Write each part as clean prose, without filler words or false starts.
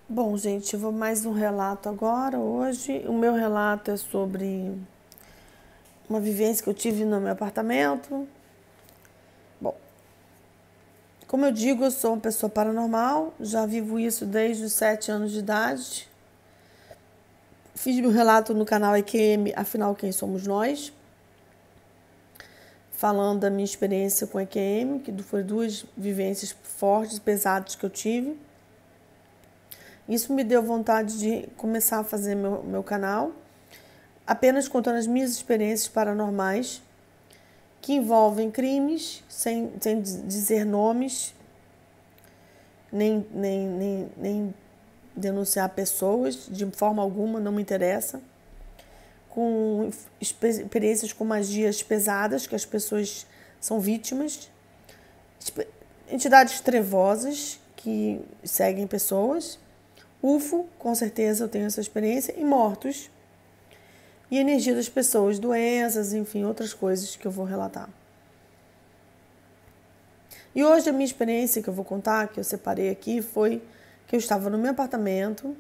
Bom, gente, eu vou mais um relato agora. Hoje, o meu relato é sobre uma vivência que eu tive no meu apartamento. Bom, como eu digo, eu sou uma pessoa paranormal, já vivo isso desde os 7 anos de idade. Fiz meu relato no canal EQM, afinal, quem somos nós? Falando da minha experiência com EQM, que foi 2 vivências fortes, pesadas que eu tive. Isso me deu vontade de começar a fazer meu canal, apenas contando as minhas experiências paranormais, que envolvem crimes, sem dizer nomes, nem denunciar pessoas, de forma alguma, não me interessa, com experiências com magias pesadas, que as pessoas são vítimas, entidades trevosas que seguem pessoas, UFO, com certeza eu tenho essa experiência, e mortos, e energia das pessoas, doenças, enfim, outras coisas que eu vou relatar. E hoje a minha experiência que eu vou contar, que eu separei aqui, foi que eu estava no meu apartamento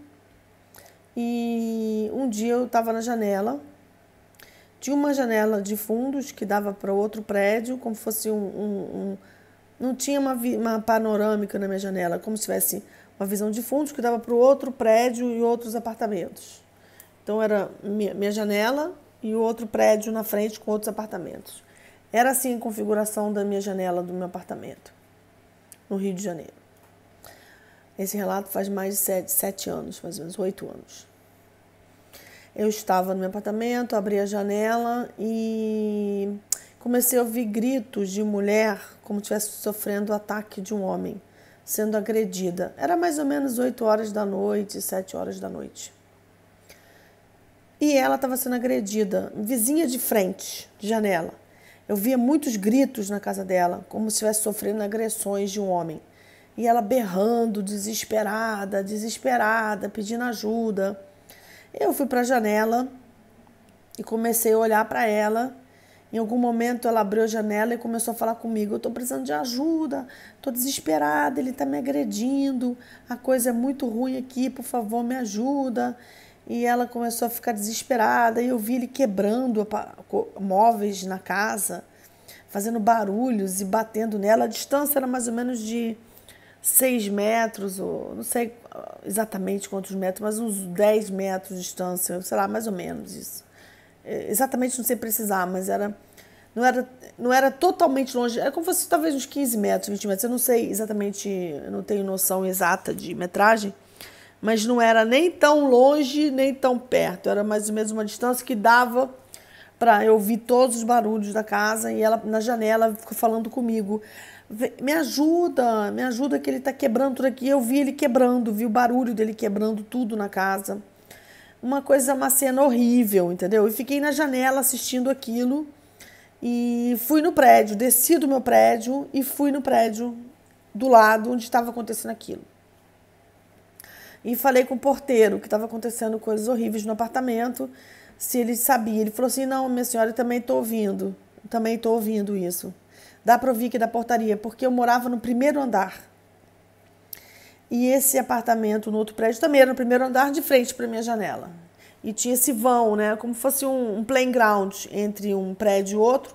e um dia eu estava na janela. Tinha uma janela de fundos que dava para outro prédio, como fosse não tinha uma panorâmica na minha janela, como se tivesse uma visão de fundos que dava para o outro prédio e outros apartamentos. Então era minha janela e o outro prédio na frente com outros apartamentos. Era assim a configuração da minha janela do meu apartamento, no Rio de Janeiro. Esse relato faz mais de 7 anos, mais ou menos 8 anos. Eu estava no meu apartamento, abri a janela e comecei a ouvir gritos de mulher, como se estivesse sofrendo o ataque de um homem, sendo agredida. Era mais ou menos 8 horas da noite, 7 horas da noite. E ela estava sendo agredida, vizinha de frente, de janela. Eu via muitos gritos na casa dela, como se estivesse sofrendo agressões de um homem. E ela berrando, desesperada, pedindo ajuda. Eu fui para a janela e comecei a olhar para ela. Em algum momento ela abriu a janela e começou a falar comigo. Eu estou precisando de ajuda, estou desesperada, ele está me agredindo, a coisa é muito ruim aqui, por favor, me ajuda. E ela começou a ficar desesperada e eu vi ele quebrando móveis na casa, fazendo barulhos e batendo nela. A distância era mais ou menos de 6 metros, ou não sei exatamente quantos metros, mas uns 10 metros de distância, sei lá, mais ou menos isso. Exatamente não sei precisar, mas não era totalmente longe, era como se fosse talvez uns 15 metros, 20 metros, eu não sei exatamente, eu não tenho noção exata de metragem, mas não era nem tão longe, nem tão perto, era mais ou menos uma distância que dava para eu ouvir todos os barulhos da casa e ela na janela ficou falando comigo. Me ajuda que ele está quebrando tudo aqui. Eu vi ele quebrando, vi o barulho dele quebrando tudo na casa. Uma cena horrível, entendeu? Eu fiquei na janela assistindo aquilo e fui no prédio, desci do meu prédio e fui no prédio do lado onde estava acontecendo aquilo. E falei com o porteiro que estava acontecendo coisas horríveis no apartamento, se ele sabia. Ele falou assim, não, minha senhora, eu também estou ouvindo isso. Dá para ouvir aqui da portaria, porque eu morava no primeiro andar. E esse apartamento no outro prédio também era no primeiro andar, de frente para minha janela. E tinha esse vão, né, como fosse um playground entre um prédio e outro.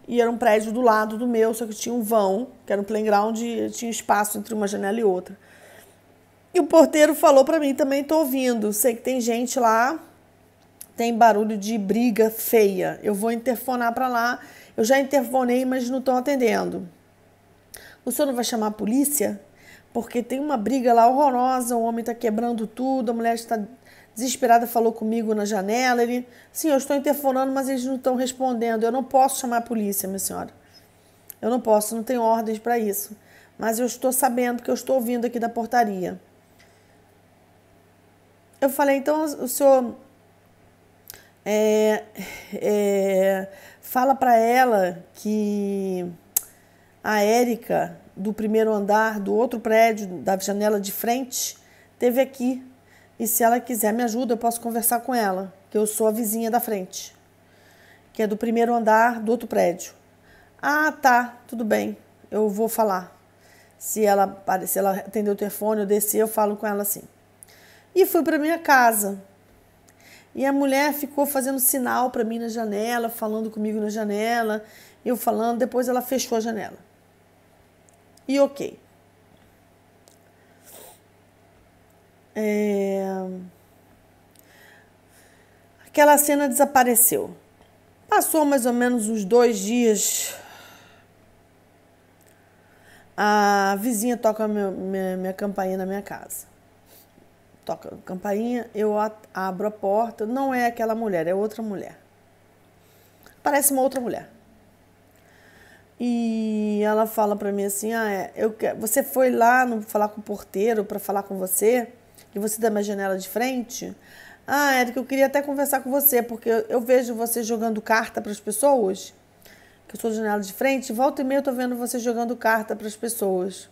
E era um prédio do lado do meu, só que tinha um vão, que era um playground e tinha espaço entre uma janela e outra. E o porteiro falou para mim, também estou ouvindo, sei que tem gente lá, tem barulho de briga feia. Eu vou interfonar para lá. Eu já interfonei, mas não estão atendendo. O senhor não vai chamar a polícia? Porque tem uma briga lá horrorosa, o homem está quebrando tudo, a mulher está desesperada, falou comigo na janela. Ele, sim, eu estou interfonando, mas eles não estão respondendo. Eu não posso chamar a polícia, minha senhora. Eu não posso, não tenho ordens para isso. Mas eu estou sabendo que eu estou ouvindo aqui da portaria. Eu falei, então o senhor fala para ela que a Érica, do primeiro andar, do outro prédio, da janela de frente, esteve aqui. E se ela quiser me ajuda, eu posso conversar com ela, que eu sou a vizinha da frente, que é do primeiro andar do outro prédio. Ah, tá, tudo bem, eu vou falar. Se ela atender o telefone, eu descer, eu falo com ela assim. E fui para minha casa. E a mulher ficou fazendo sinal para mim na janela, falando comigo na janela, eu falando, depois ela fechou a janela. E ok. Aquela cena desapareceu. Passou mais ou menos uns 2 dias. A vizinha toca minha campainha na minha casa. Toca a campainha, eu abro a porta. Não é aquela mulher, é outra mulher. Parece uma outra mulher. E ela fala pra mim assim, você foi lá falar com o porteiro pra falar com você? E você da minha janela de frente? Érica, eu queria até conversar com você, porque eu vejo você jogando carta pras pessoas, que eu sou de janela de frente, volta e meia eu tô vendo você jogando carta pras pessoas.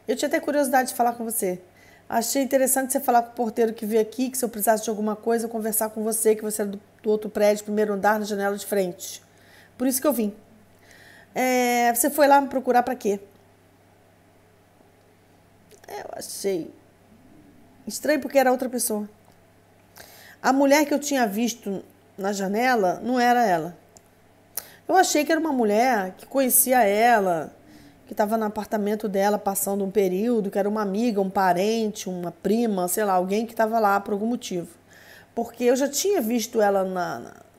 Eu tinha até curiosidade de falar com você. Achei interessante você falar com o porteiro que veio aqui, que se eu precisasse de alguma coisa, eu conversar com você, que você era do outro prédio, primeiro andar, na janela de frente. Por isso que eu vim. Você foi lá me procurar pra quê? Eu achei estranho porque era outra pessoa. A mulher que eu tinha visto na janela não era ela. Eu achei que era uma mulher que conhecia ela, que estava no apartamento dela passando um período, que era uma amiga, um parente, uma prima, sei lá, alguém que estava lá por algum motivo. Porque eu já tinha visto ela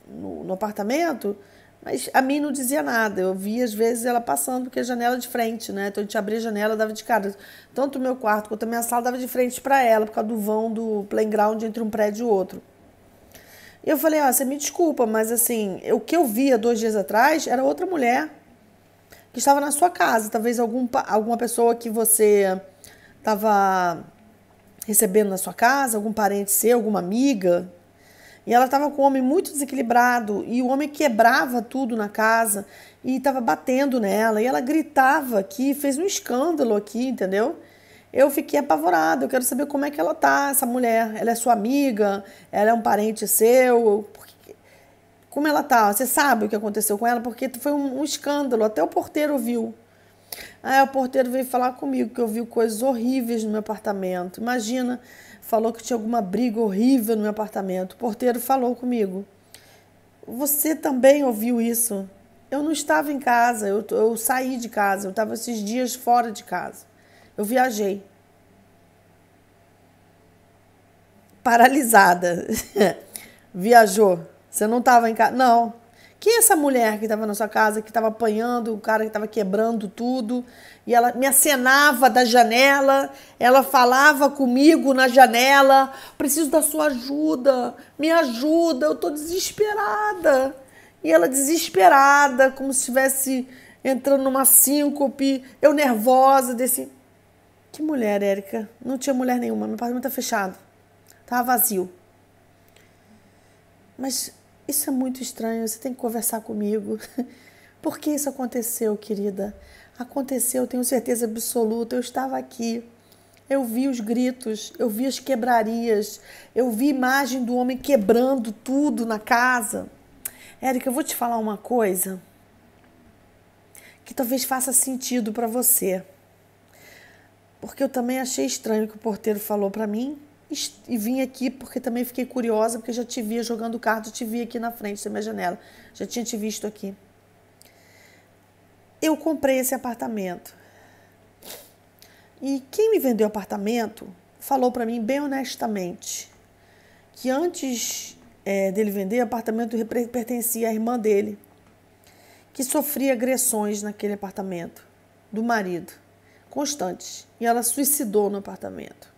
no apartamento, mas a mim não dizia nada. Eu via, às vezes, ela passando, porque a janela de frente, né? Então, a gente abria a janela, dava de cara. Tanto o meu quarto quanto a minha sala dava de frente para ela, por causa do vão do playground entre um prédio e outro. E eu falei, você me desculpa, mas assim, o que eu via 2 dias atrás era outra mulher que estava na sua casa. Talvez alguma pessoa que você estava recebendo na sua casa, algum parente seu, alguma amiga. E ela estava com um homem muito desequilibrado e o homem quebrava tudo na casa e estava batendo nela. E ela gritava aqui, fez um escândalo aqui, entendeu? Eu fiquei apavorada, eu quero saber como é que ela tá, essa mulher. Ela é sua amiga? Ela é um parente seu? Como ela tá? Você sabe o que aconteceu com ela? Porque foi um escândalo, até o porteiro viu. O porteiro veio falar comigo que eu vi coisas horríveis no meu apartamento. Imagina, falou que tinha alguma briga horrível no meu apartamento. O porteiro falou comigo. Você também ouviu isso? Eu não estava em casa, eu saí de casa, eu estava esses dias fora de casa. Eu viajei. Paralisada. Viajou. Você não estava em casa? Não. Quem é essa mulher que estava na sua casa, que estava apanhando, o cara que estava quebrando tudo, e ela me acenava da janela, ela falava comigo na janela, preciso da sua ajuda, me ajuda, eu estou desesperada. E ela desesperada, como se estivesse entrando numa síncope, eu nervosa, desse... Que mulher, Érica? Não tinha mulher nenhuma, meu apartamento está fechado, estava vazio. Mas... isso é muito estranho, você tem que conversar comigo. Por que isso aconteceu, querida? Aconteceu, tenho certeza absoluta, eu estava aqui. Eu vi os gritos, eu vi as quebrarias, eu vi a imagem do homem quebrando tudo na casa. Érica, eu vou te falar uma coisa que talvez faça sentido para você. Porque eu também achei estranho o que o porteiro falou para mim. E vim aqui porque também fiquei curiosa, porque já te via jogando carta, te vi aqui na frente da minha janela. Já tinha te visto aqui. Eu comprei esse apartamento. E quem me vendeu o apartamento falou para mim bem honestamente que antes dele vender, o apartamento pertencia à irmã dele, que sofria agressões naquele apartamento, do marido, constantes. E ela suicidou no apartamento.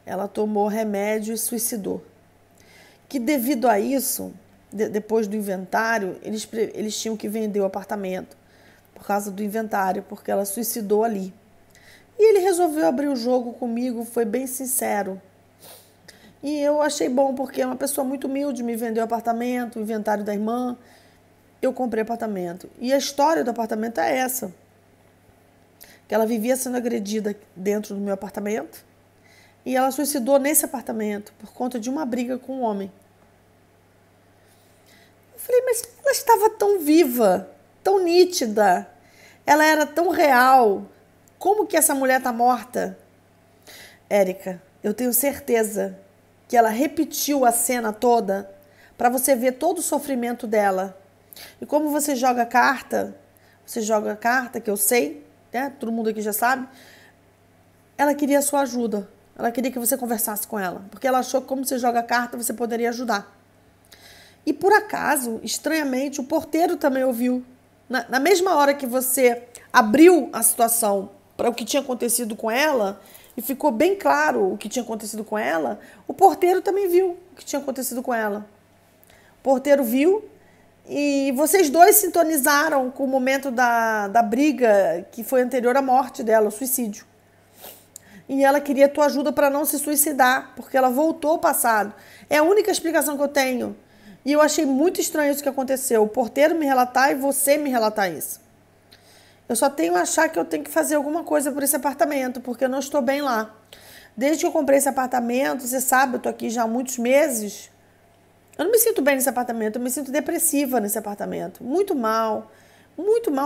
Ela tomou remédio e suicidou. Que devido a isso, depois do inventário, eles tinham que vender o apartamento por causa do inventário, porque ela suicidou ali. E ele resolveu abrir o jogo comigo, foi bem sincero. E eu achei bom, porque é uma pessoa muito humilde, me vendeu o apartamento, o inventário da irmã. Eu comprei apartamento. E a história do apartamento é essa. Que ela vivia sendo agredida dentro do meu apartamento. E ela suicidou nesse apartamento por conta de uma briga com um homem. Eu falei, mas ela estava tão viva, tão nítida. Ela era tão real. Como que essa mulher tá morta? Érica, eu tenho certeza que ela repetiu a cena toda para você ver todo o sofrimento dela. E como você joga carta, que eu sei, né? Todo mundo aqui já sabe, ela queria a sua ajuda. Ela queria que você conversasse com ela, porque ela achou que como você joga carta, você poderia ajudar. E por acaso, estranhamente, o porteiro também ouviu. Na mesma hora que você abriu a situação para o que tinha acontecido com ela, e ficou bem claro o que tinha acontecido com ela, o porteiro também viu o que tinha acontecido com ela. O porteiro viu e vocês dois sintonizaram com o momento da briga que foi anterior à morte dela, o suicídio. E ela queria a tua ajuda para não se suicidar, porque ela voltou ao passado. É a única explicação que eu tenho. E eu achei muito estranho isso que aconteceu. O porteiro me relatar e você me relatar isso. Eu só tenho a achar que eu tenho que fazer alguma coisa por esse apartamento, porque eu não estou bem lá. Desde que eu comprei esse apartamento, você sabe, eu estou aqui já há muitos meses. Eu não me sinto bem nesse apartamento, eu me sinto depressiva nesse apartamento. Muito mal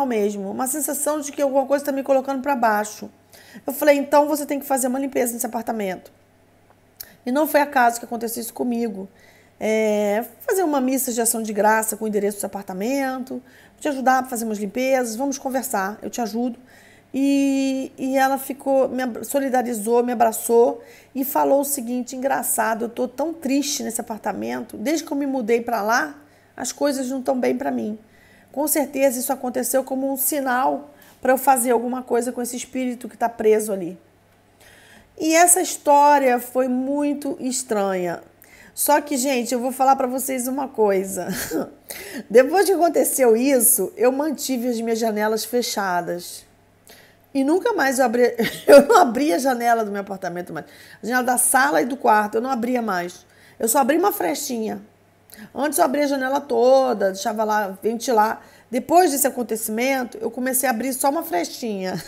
mesmo. Uma sensação de que alguma coisa está me colocando para baixo. Eu falei, então você tem que fazer uma limpeza nesse apartamento. E não foi acaso que aconteceu isso comigo. Fazer uma missa de ação de graça com o endereço do seu apartamento, te ajudar a fazer umas limpezas, vamos conversar, eu te ajudo. E ela ficou, me solidarizou, me abraçou e falou o seguinte, engraçado, eu estou tão triste nesse apartamento, desde que eu me mudei para lá, as coisas não estão bem para mim. Com certeza isso aconteceu como um sinal para eu fazer alguma coisa com esse espírito que está preso ali. E essa história foi muito estranha. Só que, gente, eu vou falar para vocês uma coisa. Depois que aconteceu isso, eu mantive as minhas janelas fechadas. E nunca mais eu não abria a janela do meu apartamento mais. A janela da sala e do quarto, eu não abria mais. Eu só abria uma frestinha. Antes eu abria a janela toda, deixava lá ventilar. Depois desse acontecimento, eu comecei a abrir só uma frestinha.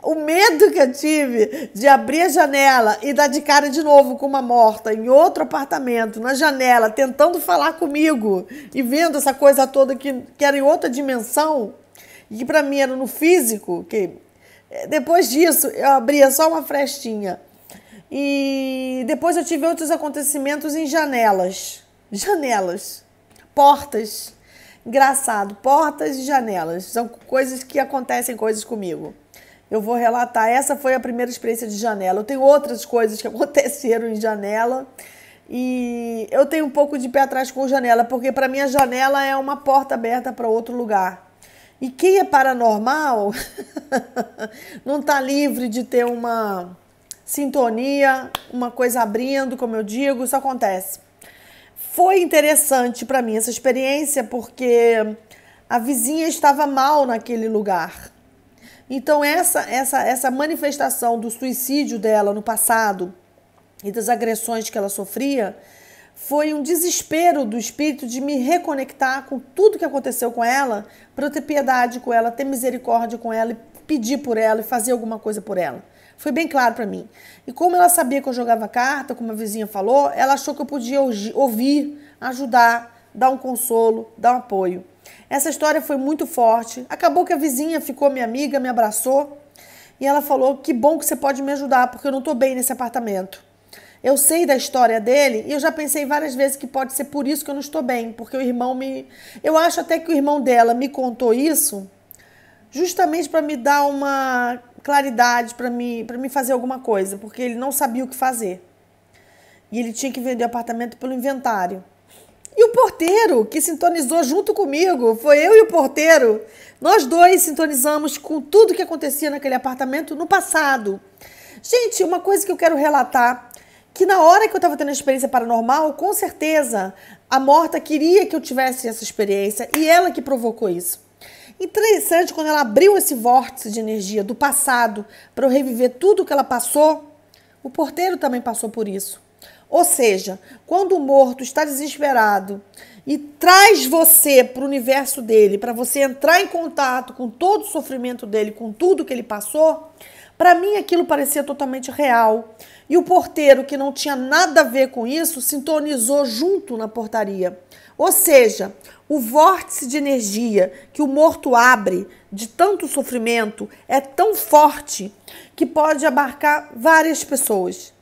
O medo que eu tive de abrir a janela e dar de cara de novo com uma morta em outro apartamento, na janela, tentando falar comigo e vendo essa coisa toda que era em outra dimensão, e que para mim era no físico, que depois disso eu abria só uma frestinha. E depois eu tive outros acontecimentos em janelas, portas. Engraçado, portas e janelas, são coisas que acontecem, coisas comigo. Eu vou relatar, essa foi a primeira experiência de janela. Eu tenho outras coisas que aconteceram em janela e eu tenho um pouco de pé atrás com janela, porque para mim a janela é uma porta aberta para outro lugar. E quem é paranormal não está livre de ter uma sintonia, uma coisa abrindo, como eu digo, isso acontece. Foi interessante para mim essa experiência porque a vizinha estava mal naquele lugar. Então essa manifestação do suicídio dela no passado e das agressões que ela sofria foi um desespero do espírito de me reconectar com tudo que aconteceu com ela, para eu ter piedade com ela, ter misericórdia com ela e pedir por ela e fazer alguma coisa por ela. Foi bem claro para mim. E como ela sabia que eu jogava carta, como a vizinha falou, ela achou que eu podia ouvir, ajudar, dar um consolo, dar um apoio. Essa história foi muito forte. Acabou que a vizinha ficou minha amiga, me abraçou e ela falou, que bom que você pode me ajudar, porque eu não estou bem nesse apartamento. Eu sei da história dele e eu já pensei várias vezes que pode ser por isso que eu não estou bem, porque o irmão Eu acho até que o irmão dela me contou isso justamente para me dar uma claridade, para me fazer alguma coisa, porque ele não sabia o que fazer. E ele tinha que vender o apartamento pelo inventário. E o porteiro, que sintonizou junto comigo, foi eu e o porteiro. Nós dois sintonizamos com tudo que acontecia naquele apartamento no passado. Gente, uma coisa que eu quero relatar, que na hora que eu estava tendo a experiência paranormal, com certeza, a morta queria que eu tivesse essa experiência e ela que provocou isso. Interessante, quando ela abriu esse vórtice de energia do passado para eu reviver tudo que ela passou, o porteiro também passou por isso. Ou seja, quando o morto está desesperado e traz você para o universo dele, para você entrar em contato com todo o sofrimento dele, com tudo que ele passou, Para mim aquilo parecia totalmente real. E o porteiro, que não tinha nada a ver com isso, sintonizou junto na portaria. Ou seja, o vórtice de energia que o morto abre de tanto sofrimento é tão forte que pode abarcar várias pessoas.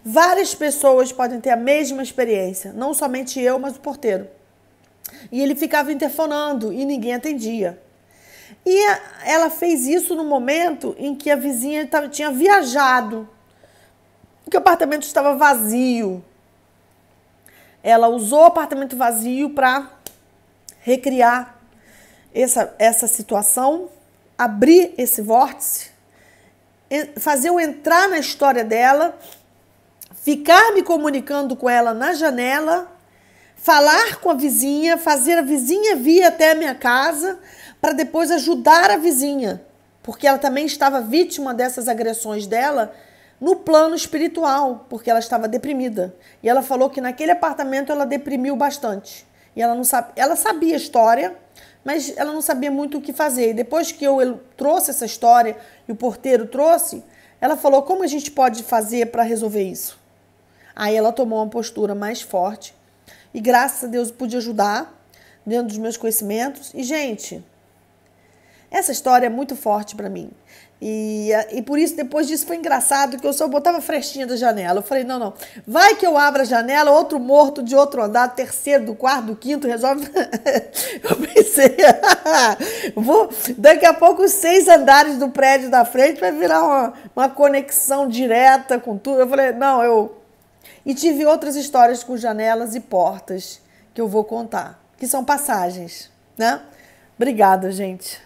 Várias pessoas podem ter a mesma experiência, não somente eu, mas o porteiro. E ele ficava interfonando e ninguém atendia. E ela fez isso no momento em que a vizinha tinha viajado, que o apartamento estava vazio. Ela usou o apartamento vazio para recriar essa situação, abrir esse vórtice, fazer eu entrar na história dela, ficar me comunicando com ela na janela, falar com a vizinha, fazer a vizinha vir até a minha casa para depois ajudar a vizinha, porque ela também estava vítima dessas agressões dela no plano espiritual, porque ela estava deprimida. E ela falou que naquele apartamento ela deprimiu bastante. E ela sabia a história, mas ela não sabia muito o que fazer. E depois que eu trouxe essa história e o porteiro trouxe, ela falou: como a gente pode fazer para resolver isso? Aí ela tomou uma postura mais forte e, graças a Deus, pude ajudar dentro dos meus conhecimentos. E, gente, essa história é muito forte para mim. E por isso, depois disso, foi engraçado que eu só botava a frestinha da janela. Eu falei, não, vai que eu abro a janela, outro morto de outro andar, terceiro, do quarto, do quinto, resolve. Eu pensei, daqui a pouco os 6 andares do prédio da frente vai virar uma conexão direta com tudo. Eu falei, E tive outras histórias com janelas e portas que eu vou contar, que são passagens, né? Obrigada, gente.